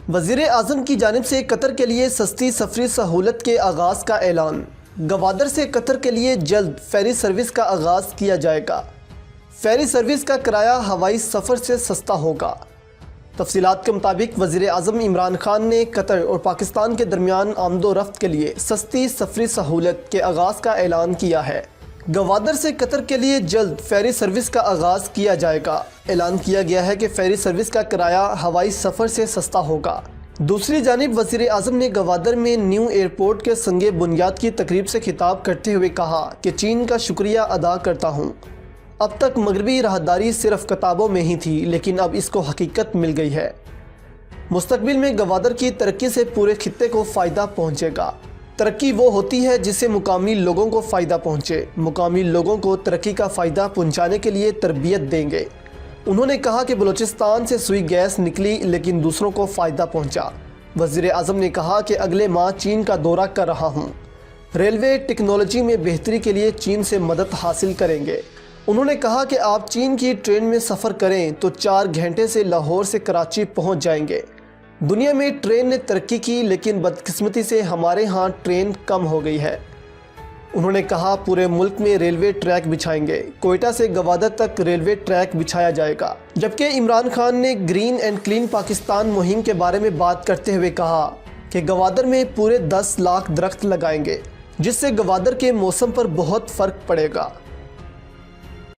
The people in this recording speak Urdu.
وزیر اعظم کی جانب سے قطر کے لیے سستی سفری سہولت کے آغاز کا اعلان۔ گوادر سے قطر کے لیے جلد فیری سروس کا آغاز کیا جائے گا۔ فیری سروس کا کرایہ ہوائی سفر سے سستا ہوگا۔ تفصیلات کے مطابق وزیر اعظم عمران خان نے قطر اور پاکستان کے درمیان آمد و رفت کے لیے سستی سفری سہولت کے آغاز کا اعلان کیا ہے۔ گوادر سے قطر کے لیے جلد فیری سروس کا آغاز کیا جائے گا۔ اعلان کیا گیا ہے کہ فیری سروس کا کرایہ ہوائی سفر سے سستا ہوگا۔ دوسری جانب وزیر اعظم نے گوادر میں نیو ایئرپورٹ کے سنگ بنیاد کی تقریب سے خطاب کرتے ہوئے کہا کہ چین کا شکریہ ادا کرتا ہوں۔ اب تک مغربی راہداری صرف کتابوں میں ہی تھی، لیکن اب اس کو حقیقت مل گئی ہے۔ مستقبل میں گوادر کی ترقی سے پورے خطے کو فائدہ پہنچے گا۔ ترقی وہ ہوتی ہے جس سے مقامی لوگوں کو فائدہ پہنچے۔ مقامی لوگوں کو ترقی کا فائدہ پہنچانے کے لیے تربیت دیں گے۔ انہوں نے کہا کہ بلوچستان سے سوئی گیس نکلی لیکن دوسروں کو فائدہ پہنچا۔ وزیر اعظم نے کہا کہ اگلے ماہ چین کا دورہ کر رہا ہوں۔ ریلوے ٹیکنالوجی میں بہتری کے لیے چین سے مدد حاصل کریں گے۔ انہوں نے کہا کہ آپ چین کی ٹرین میں سفر کریں تو 4 گھنٹے سے لاہور سے کراچی پہنچ جائیں گے۔ دنیا میں ٹرین نے ترقی کی لیکن بدقسمتی سے ہمارے ہاں ٹرین کم ہو گئی ہے۔ انہوں نے کہا پورے ملک میں ریلوے ٹریک بچھائیں گے۔ کوئٹہ سے گوادر تک ریلوے ٹریک بچھایا جائے گا۔ جبکہ عمران خان نے گرین اینڈ کلین پاکستان مہم کے بارے میں بات کرتے ہوئے کہا کہ گوادر میں پورے 10 لاکھ درخت لگائیں گے، جس سے گوادر کے موسم پر بہت فرق پڑے گا۔